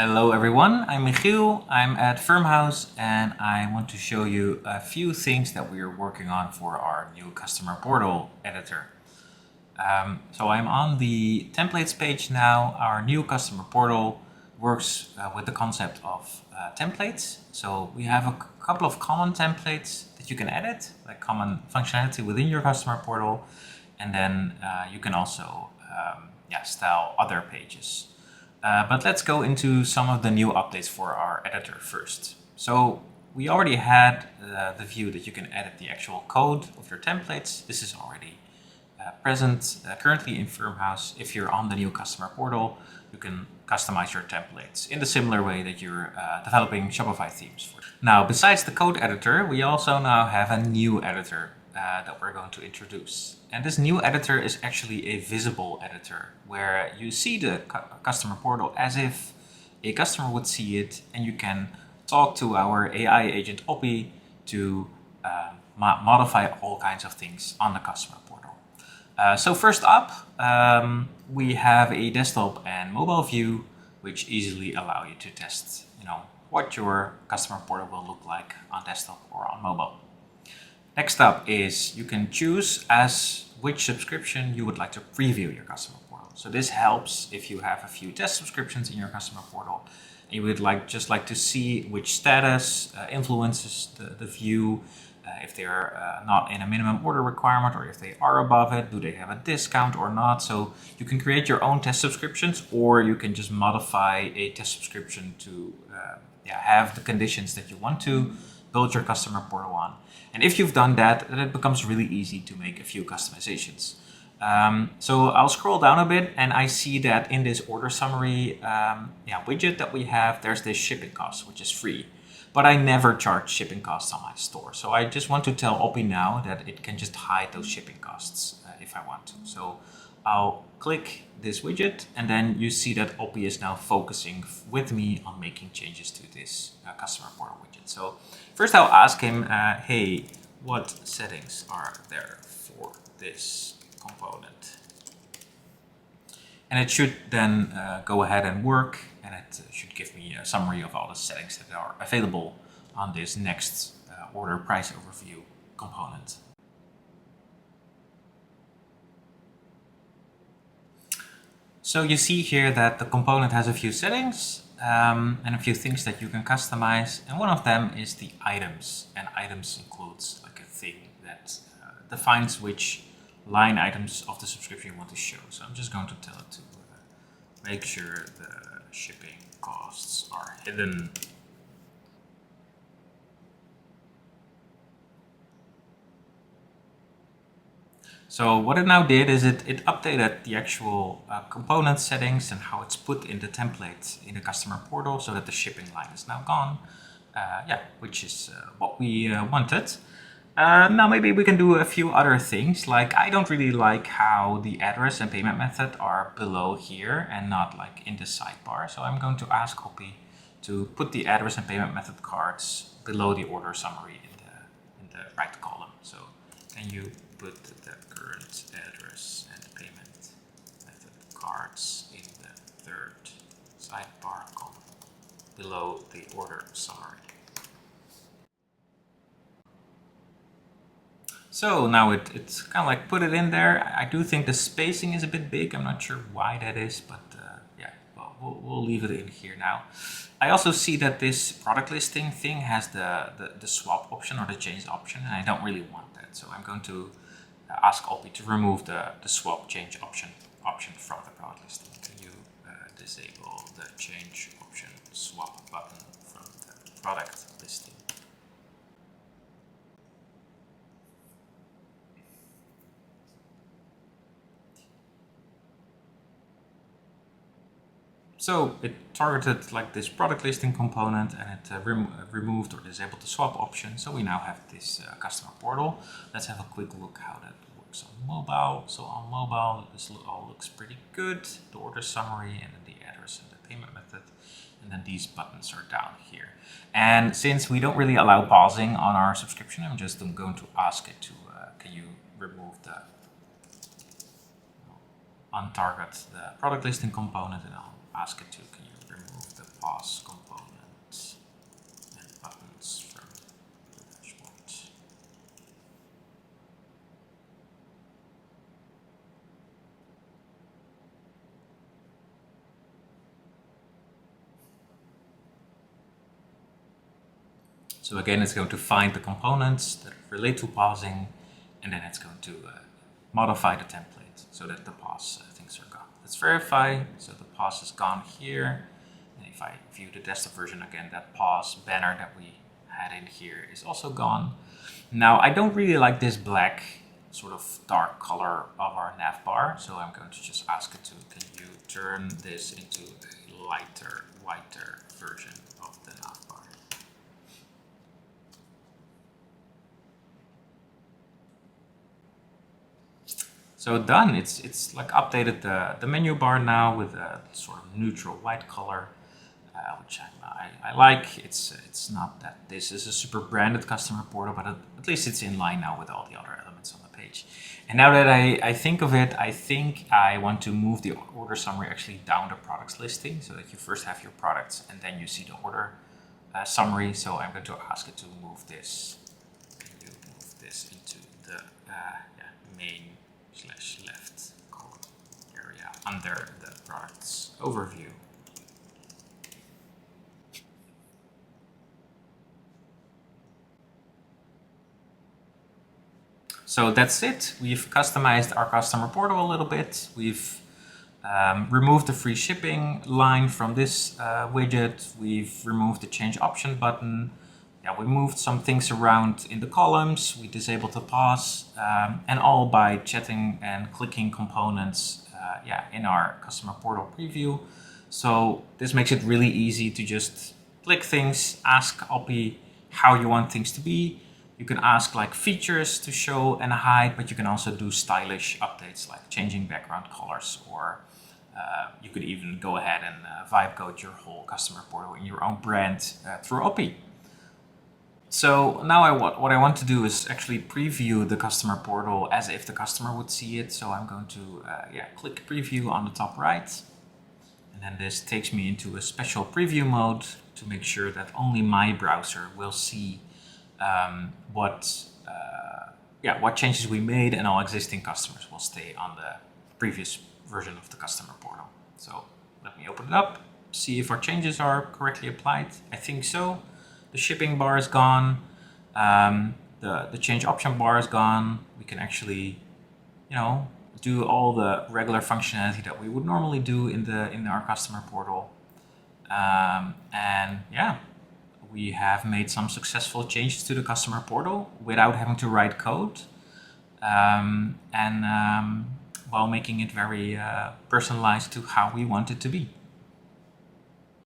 Hello everyone, I'm Michiel, I'm at Firmhouse and I want to show you a few things that we are working on for our new customer portal editor. So I'm on the templates page now. Our new customer portal works with the concept of templates. So we have a couple of common templates that you can edit, like common functionality within your customer portal. And then you can also style other pages. But let's go into some of the new updates for our editor first. So we already had the view that you can edit the actual code of your templates. This is already present currently in Firmhouse. If you're on the new customer portal, you can customize your templates in the similar way that you're developing Shopify themes for. Now, besides the code editor, we also now have a new editor that we're going to introduce. And this new editor is actually a visible editor where you see the customer portal as if a customer would see it, and you can talk to our AI agent Oppy to modify all kinds of things on the customer portal. So first up, we have a desktop and mobile view, which easily allow you to test, what your customer portal will look like on desktop or on mobile. Next up is you can choose as which subscription you would like to preview your customer portal. So this helps if you have a few test subscriptions in your customer portal and you would like to see which status influences the view, if they're not in a minimum order requirement, or if they are above it, do they have a discount or not. So you can create your own test subscriptions, or you can just modify a test subscription to have the conditions that you want to build your customer portal on. And if you've done that, then it becomes really easy to make a few customizations. So I'll scroll down a bit and I see that in this order summary widget that we have, there's this shipping cost, which is free. But I never charge shipping costs on my store. So I just want to tell Oppy now that it can just hide those shipping costs if I want to. So I'll click this widget and then you see that Oppy is now focusing with me on making changes to this customer portal widget. So first I'll ask him, hey, what settings are there for this component? And it should then go ahead and work, and it should give me a summary of all the settings that are available on this next order price overview component. So you see here that the component has a few settings and a few things that you can customize, and one of them is the items, and items includes like a thing that defines which line items of the subscription you want to show. So I'm just going to tell it to make sure the shipping costs are hidden. So what it now did is it updated the actual component settings and how it's put in the template in the customer portal so that the shipping line is now gone, which is what we wanted. Now maybe we can do a few other things, like I don't really like how the address and payment method are below here and not like in the sidebar. So I'm going to ask Oppy to put the address and payment method cards below the order summary in the right column. So can you put the current address and payment method cards in the third sidebar column below the order summary? So now it's kind of like put it in there. I do think the spacing is a bit big. I'm not sure why that is, but we'll leave it in here now. I also see that this product listing thing has the swap option or the change option, and I don't really want that. So I'm going to ask Oppy to remove the swap change option from the product listing. Can you disable the change option swap button from the product listing? So it targeted like this product listing component, and it removed or disabled the swap option. So we now have this customer portal. Let's have a quick look how that works on mobile. So on mobile, this all looks pretty good. The order summary, and then the address and the payment method. And then these buttons are down here. And since we don't really allow pausing on our subscription, I'm just going to ask it to, can you remove the untarget the product listing component, and I'll ask it to, can you remove the pause So again, it's going to find the components that relate to pausing, and then it's going to modify the template so that the pause things are gone. Let's verify. So the pause is gone here. And if I view the desktop version again, that pause banner that we had in here is also gone. Now, I don't really like this black sort of dark color of our nav bar, so I'm going to just ask it to, can you turn this into a lighter, whiter version of the nav bar? So done. It's like updated the menu bar now with a sort of neutral white color, which I like. It's not that this is a super branded customer portal, but at least it's in line now with all the other elements on the page. And now that I think of it, I think I want to move the order summary actually down the products listing so that you first have your products and then you see the order summary. So I'm going to ask it to move this. Can you move this into the main/left column area under the products overview? So that's it. We've customized our customer portal a little bit. We've removed the free shipping line from this widget. We've removed the change option button. Yeah, we moved some things around in the columns. We disabled the pause, and all by chatting and clicking components in our customer portal preview. So this makes it really easy to just click things, ask Oppy how you want things to be. You can ask like features to show and hide, but you can also do stylish updates like changing background colors, or you could even go ahead and vibe code your whole customer portal in your own brand through Oppy. So now what I want to do is actually preview the customer portal as if the customer would see it. So I'm going to click preview on the top right. And then this takes me into a special preview mode to make sure that only my browser will see what changes we made, and all existing customers will stay on the previous version of the customer portal. So let me open it up, see if our changes are correctly applied. I think so. The shipping bar is gone. The change option bar is gone. We can actually, do all the regular functionality that we would normally do in our customer portal. We have made some successful changes to the customer portal without having to write code, while making it very personalized to how we want it to be.